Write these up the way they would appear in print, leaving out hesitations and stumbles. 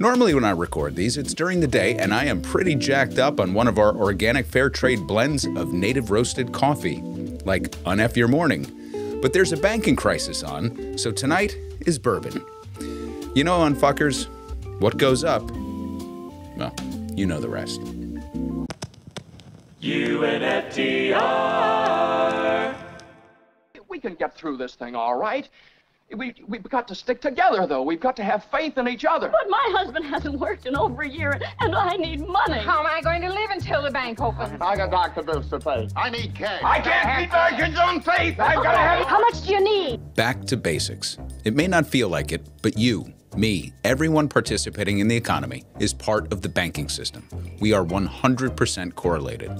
Normally when I record these, it's during the day and I am pretty jacked up on one of our organic fair trade blends of native roasted coffee, like UNF your morning. But there's a banking crisis on, so tonight is bourbon. You know, unfuckers, what goes up, well, you know the rest. UNFTR. We can get through this thing all right. We've got to stick together, though. We've got to have faith in each other. But my husband hasn't worked in over a year, and I need money. How am I going to live until the bank opens? I got doctor bills to pay. I need cash. I can't keep my kids on faith. I've got to have... How much do you need? Back to basics. It may not feel like it, but you, me, everyone participating in the economy is part of the banking system. We are 100% correlated.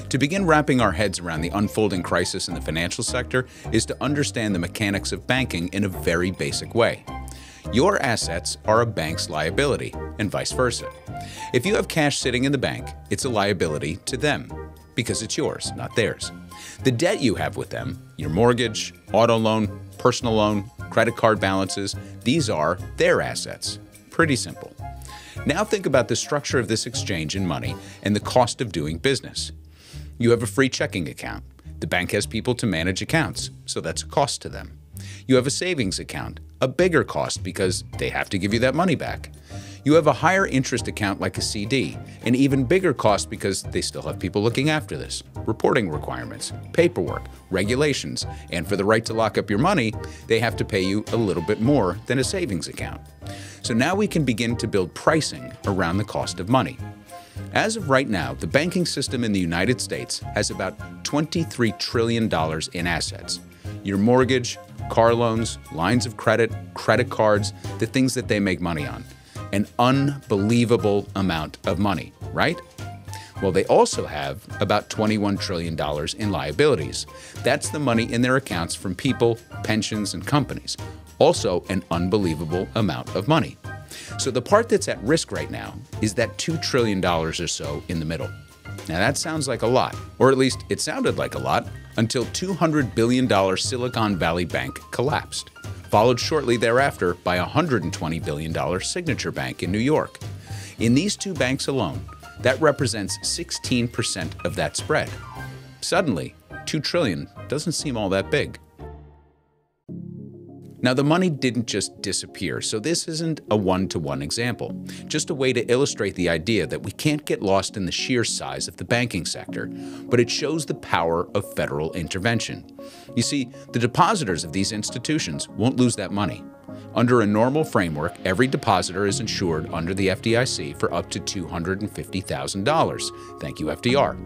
To begin wrapping our heads around the unfolding crisis in the financial sector is to understand the mechanics of banking in a very basic way. Your assets are a bank's liability, and vice versa. If you have cash sitting in the bank, it's a liability to them, because it's yours, not theirs. The debt you have with them, your mortgage, auto loan, personal loan, credit card balances, these are their assets. Pretty simple. Now think about the structure of this exchange in money and the cost of doing business. You have a free checking account. The bank has people to manage accounts, so that's a cost to them. You have a savings account, a bigger cost because they have to give you that money back. You have a higher interest account like a CD, an even bigger cost because they still have people looking after this. Reporting requirements, paperwork, regulations, and for the right to lock up your money, they have to pay you a little bit more than a savings account. So now we can begin to build pricing around the cost of money. As of right now, the banking system in the United States has about $23 trillion in assets. Your mortgage, car loans, lines of credit, credit cards, the things that they make money on. An unbelievable amount of money, right? Well, they also have about $21 trillion in liabilities. That's the money in their accounts from people, pensions, and companies. Also an unbelievable amount of money. So the part that's at risk right now is that $2 trillion or so in the middle. Now that sounds like a lot, or at least it sounded like a lot, until $200 billion Silicon Valley Bank collapsed, followed shortly thereafter by a $120 billion Signature Bank in New York. In these two banks alone, that represents 16% of that spread. Suddenly, $2 trillion doesn't seem all that big. Now, the money didn't just disappear, so this isn't a one-to-one example, just a way to illustrate the idea that we can't get lost in the sheer size of the banking sector, but it shows the power of federal intervention. You see, the depositors of these institutions won't lose that money. Under a normal framework, every depositor is insured under the FDIC for up to $250,000. Thank you, FDR.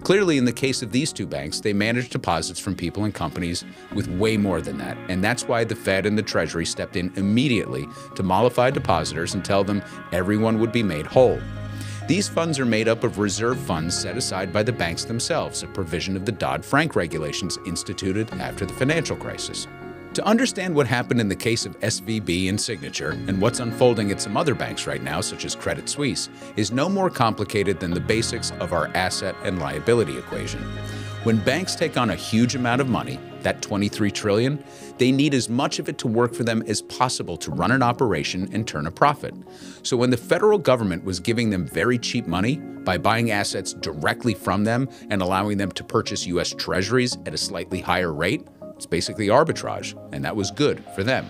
Clearly, in the case of these two banks, they managed deposits from people and companies with way more than that, and that's why the Fed and the Treasury stepped in immediately to mollify depositors and tell them everyone would be made whole. These funds are made up of reserve funds set aside by the banks themselves, a provision of the Dodd-Frank regulations instituted after the financial crisis. To understand what happened in the case of SVB and Signature, and what's unfolding at some other banks right now, such as Credit Suisse, is no more complicated than the basics of our asset and liability equation. When banks take on a huge amount of money, that $23 trillion, they need as much of it to work for them as possible to run an operation and turn a profit. So when the federal government was giving them very cheap money by buying assets directly from them and allowing them to purchase U.S. Treasuries at a slightly higher rate, it's basically arbitrage, and that was good for them.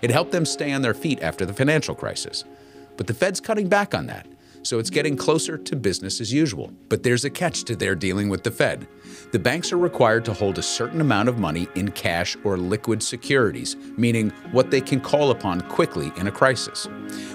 It helped them stay on their feet after the financial crisis. But the Fed's cutting back on that, so it's getting closer to business as usual. But there's a catch to their dealing with the Fed. The banks are required to hold a certain amount of money in cash or liquid securities, meaning what they can call upon quickly in a crisis.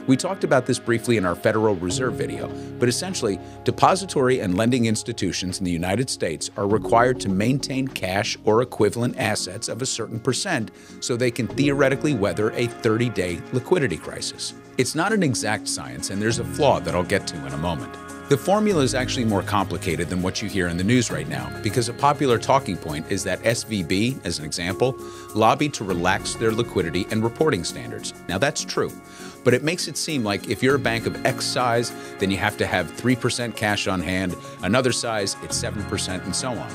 We talked about this briefly in our Federal Reserve video, but essentially, depository and lending institutions in the United States are required to maintain cash or equivalent assets of a certain percent so they can theoretically weather a 30-day liquidity crisis. It's not an exact science, and there's a flaw that I'll get to in a moment. The formula is actually more complicated than what you hear in the news right now, because a popular talking point is that SVB, as an example, lobbied to relax their liquidity and reporting standards. Now that's true, but it makes it seem like if you're a bank of X size, then you have to have 3% cash on hand, another size, it's 7%, and so on.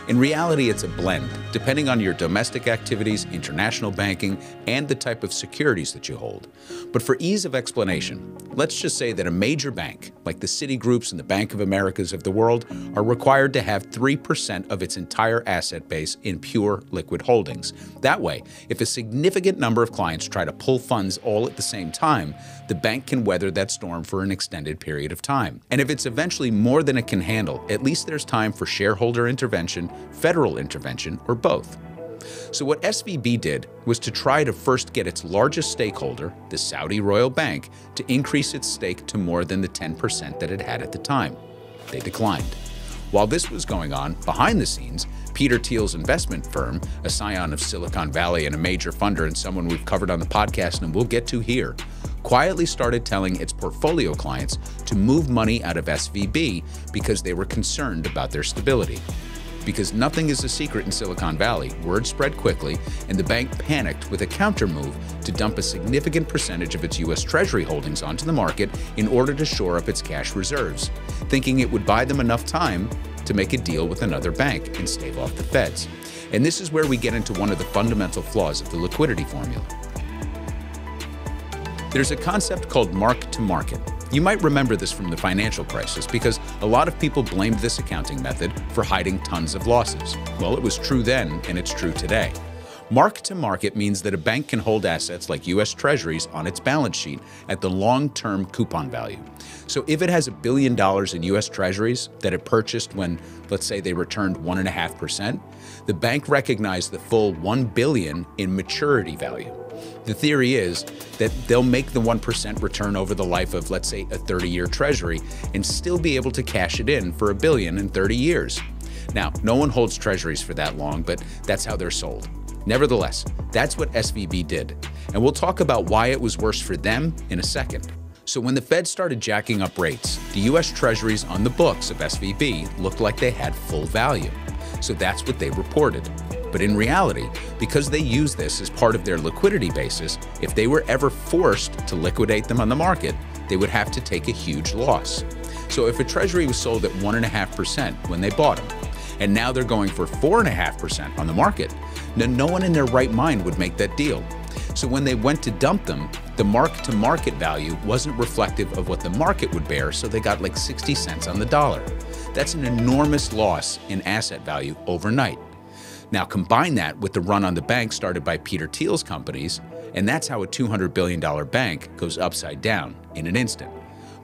In reality, it's a blend, depending on your domestic activities, international banking, and the type of securities that you hold. But for ease of explanation, let's just say that a major bank, like the Citigroups and the Bank of Americas of the world, are required to have 3% of its entire asset base in pure liquid holdings. That way, if a significant number of clients try to pull funds all at the same time, the bank can weather that storm for an extended period of time. And if it's eventually more than it can handle, at least there's time for shareholder intervention, federal intervention, or both. So what SVB did was to try to first get its largest stakeholder, the Saudi Royal Bank, to increase its stake to more than the 10% that it had at the time. They declined. While this was going on, behind the scenes, Peter Thiel's investment firm, a scion of Silicon Valley and a major funder and someone we've covered on the podcast and we'll get to here, quietly started telling its portfolio clients to move money out of SVB because they were concerned about their stability. Because nothing is a secret in Silicon Valley, word spread quickly, and the bank panicked with a counter move to dump a significant percentage of its U.S. Treasury holdings onto the market in order to shore up its cash reserves, thinking it would buy them enough time to make a deal with another bank and stave off the feds. And this is where we get into one of the fundamental flaws of the liquidity formula. There's a concept called mark-to-market. You might remember this from the financial crisis because a lot of people blamed this accounting method for hiding tons of losses. Well, it was true then and it's true today. Mark-to-market means that a bank can hold assets like U.S. Treasuries on its balance sheet at the long-term coupon value. So if it has $1 billion in U.S. Treasuries that it purchased when, let's say, they returned 1.5%, the bank recognized the full $1 billion in maturity value. The theory is that they'll make the 1% return over the life of, let's say, a 30-year treasury and still be able to cash it in for $1 billion in 30 years. Now, no one holds treasuries for that long, but that's how they're sold. Nevertheless, that's what SVB did, and we'll talk about why it was worse for them in a second. So when the Fed started jacking up rates, the U.S. Treasuries on the books of SVB looked like they had full value. So that's what they reported. But in reality, because they use this as part of their liquidity basis, if they were ever forced to liquidate them on the market, they would have to take a huge loss. So if a treasury was sold at 1.5% when they bought them, and now they're going for 4.5% on the market, then no one in their right mind would make that deal. So when they went to dump them, the mark-to-market value wasn't reflective of what the market would bear, so they got like 60 cents on the dollar. That's an enormous loss in asset value overnight. Now combine that with the run on the bank started by Peter Thiel's companies, and that's how a $200 billion bank goes upside down in an instant.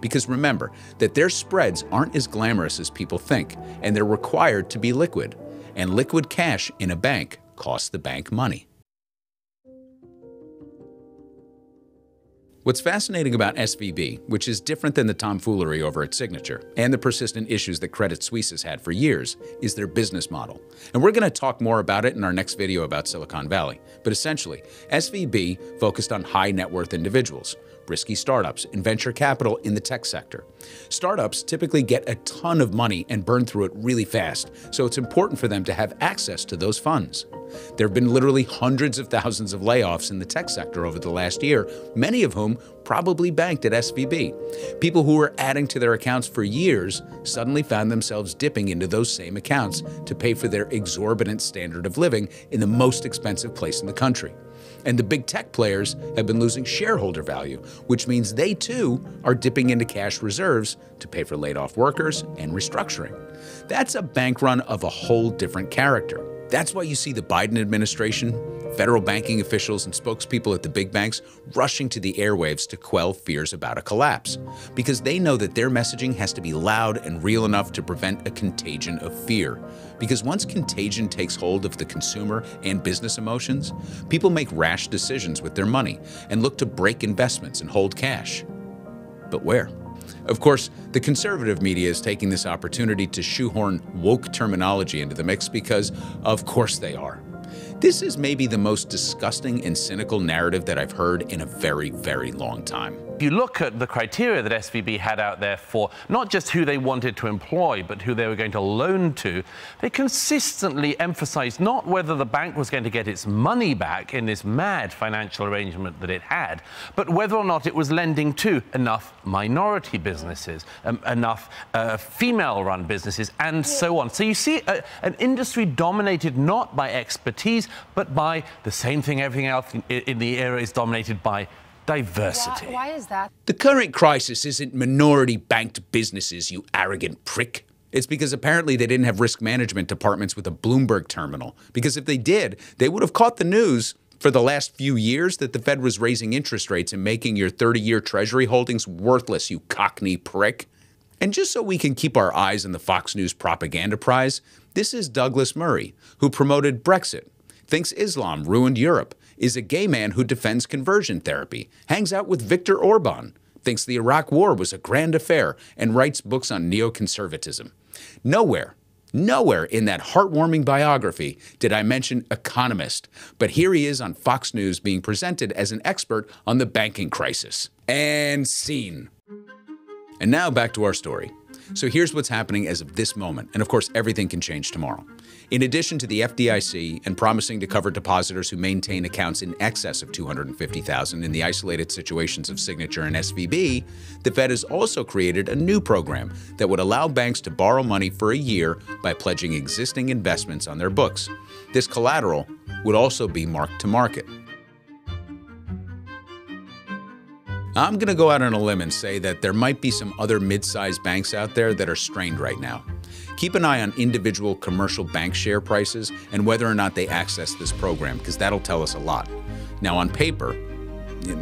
Because remember that their spreads aren't as glamorous as people think, and they're required to be liquid. And liquid cash in a bank costs the bank money. What's fascinating about SVB, which is different than the tomfoolery over its signature, and the persistent issues that Credit Suisse has had for years, is their business model. And we're going to talk more about it in our next video about Silicon Valley. But essentially, SVB focused on high net worth individuals, risky startups, and venture capital in the tech sector. Startups typically get a ton of money and burn through it really fast, so it's important for them to have access to those funds. There have been literally hundreds of thousands of layoffs in the tech sector over the last year, many of whom probably banked at SVB. People who were adding to their accounts for years suddenly found themselves dipping into those same accounts to pay for their exorbitant standard of living in the most expensive place in the country. And the big tech players have been losing shareholder value, which means they too are dipping into cash reserves to pay for laid-off workers and restructuring. That's a bank run of a whole different character. That's why you see the Biden administration, federal banking officials, and spokespeople at the big banks rushing to the airwaves to quell fears about a collapse, because they know that their messaging has to be loud and real enough to prevent a contagion of fear. Because once contagion takes hold of the consumer and business emotions, people make rash decisions with their money and look to break investments and hold cash. But where? Of course, the conservative media is taking this opportunity to shoehorn woke terminology into the mix because, of course, they are. This is maybe the most disgusting and cynical narrative that I've heard in a very, very long time. If you look at the criteria that SVB had out there for not just who they wanted to employ, but who they were going to loan to, they consistently emphasized not whether the bank was going to get its money back in this mad financial arrangement that it had, but whether or not it was lending to enough minority businesses, enough female-run businesses, and so on. So you see an industry dominated not by expertise, but by the same thing everything else in the era is dominated by: diversity. Why is that? The current crisis isn't minority-banked businesses, you arrogant prick. It's because apparently they didn't have risk management departments with a Bloomberg terminal. Because if they did, they would have caught the news for the last few years that the Fed was raising interest rates and making your 30-year Treasury holdings worthless, you cockney prick. And just so we can keep our eyes on the Fox News propaganda prize, this is Douglas Murray, who promoted Brexit, thinks Islam ruined Europe, is a gay man who defends conversion therapy, hangs out with Viktor Orban, thinks the Iraq War was a grand affair, and writes books on neoconservatism. Nowhere in that heartwarming biography did I mention economist, but here he is on Fox News being presented as an expert on the banking crisis. And scene. And now back to our story. So here's what's happening as of this moment, and of course everything can change tomorrow. In addition to the FDIC and promising to cover depositors who maintain accounts in excess of $250,000 in the isolated situations of Signature and SVB, the Fed has also created a new program that would allow banks to borrow money for a year by pledging existing investments on their books. This collateral would also be marked to market. I'm going to go out on a limb and say that there might be some other mid-sized banks out there that are strained right now. Keep an eye on individual commercial bank share prices and whether or not they access this program, because that'll tell us a lot. Now, on paper,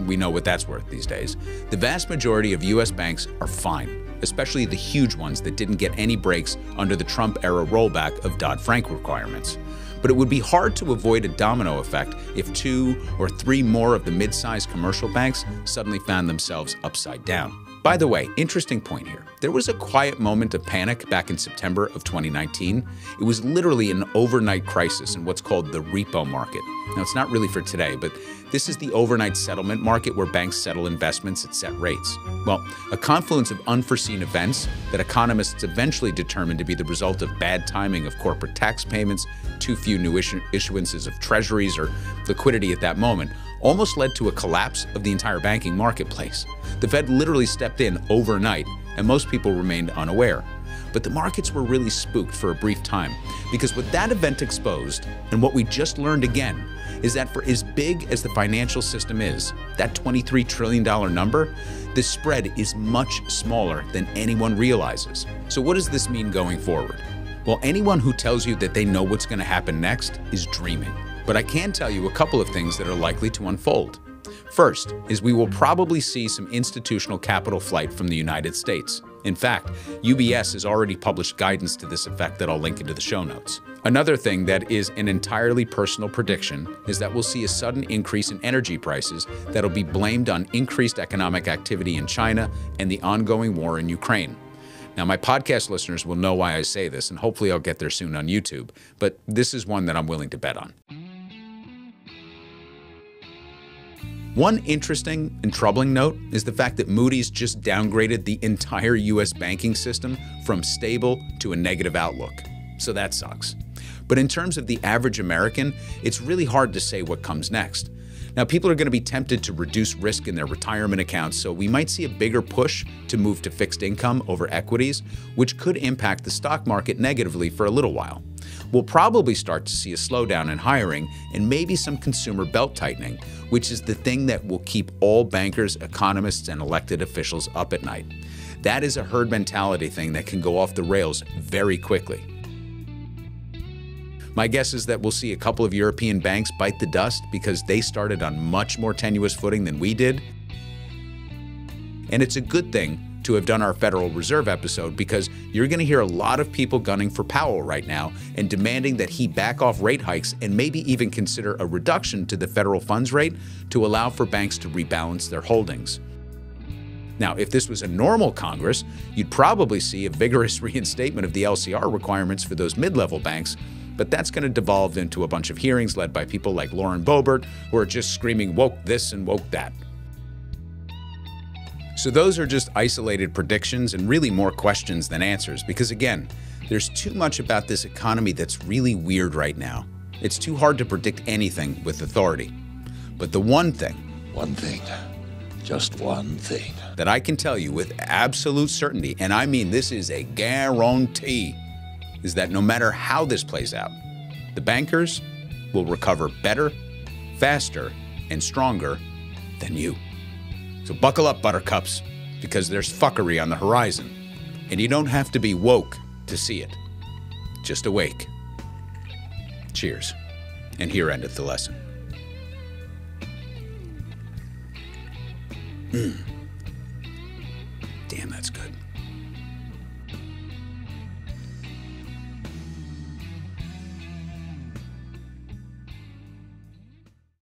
we know what that's worth these days. The vast majority of U.S. banks are fine, especially the huge ones that didn't get any breaks under the Trump-era rollback of Dodd-Frank requirements. But it would be hard to avoid a domino effect if 2 or 3 more of the mid-sized commercial banks suddenly found themselves upside down. By the way, interesting point here. There was a quiet moment of panic back in September of 2019. It was literally an overnight crisis in what's called the repo market. Now, it's not really for today, but this is the overnight settlement market where banks settle investments at set rates. Well, a confluence of unforeseen events that economists eventually determined to be the result of bad timing of corporate tax payments, too few new issuances of treasuries, or liquidity at that moment, almost led to a collapse of the entire banking marketplace. The Fed literally stepped in overnight, and most people remained unaware. But the markets were really spooked for a brief time, because what that event exposed, and what we just learned again, is that for as big as the financial system is, that $23 trillion number, the spread is much smaller than anyone realizes. So what does this mean going forward? Well, anyone who tells you that they know what's going to happen next is dreaming. But I can tell you a couple of things that are likely to unfold. First is we will probably see some institutional capital flight from the United States. In fact, UBS has already published guidance to this effect that I'll link into the show notes. Another thing that is an entirely personal prediction is that we'll see a sudden increase in energy prices that'll be blamed on increased economic activity in China and the ongoing war in Ukraine. Now, my podcast listeners will know why I say this, and hopefully I'll get there soon on YouTube, but this is one that I'm willing to bet on. One interesting and troubling note is the fact that Moody's just downgraded the entire U.S. banking system from stable to a negative outlook. So that sucks. But in terms of the average American, it's really hard to say what comes next. Now, people are going to be tempted to reduce risk in their retirement accounts, so we might see a bigger push to move to fixed income over equities, which could impact the stock market negatively for a little while. We'll probably start to see a slowdown in hiring and maybe some consumer belt-tightening, which is the thing that will keep all bankers, economists, and elected officials up at night. That is a herd mentality thing that can go off the rails very quickly. My guess is that we'll see a couple of European banks bite the dust because they started on much more tenuous footing than we did. And it's a good thing to have done our Federal Reserve episode, because you're going to hear a lot of people gunning for Powell right now and demanding that he back off rate hikes and maybe even consider a reduction to the federal funds rate to allow for banks to rebalance their holdings. Now, if this was a normal Congress, you'd probably see a vigorous reinstatement of the LCR requirements for those mid-level banks, but that's going to devolve into a bunch of hearings led by people like Lauren Boebert, who are just screaming woke this and woke that. So those are just isolated predictions and really more questions than answers because, again, there's too much about this economy that's really weird right now. It's too hard to predict anything with authority. But the one thing, just one thing, that I can tell you with absolute certainty, and I mean this is a guarantee, is that no matter how this plays out, the bankers will recover better, faster, and stronger than you. So buckle up, buttercups, because there's fuckery on the horizon, and you don't have to be woke to see it. Just awake. Cheers. And here endeth the lesson.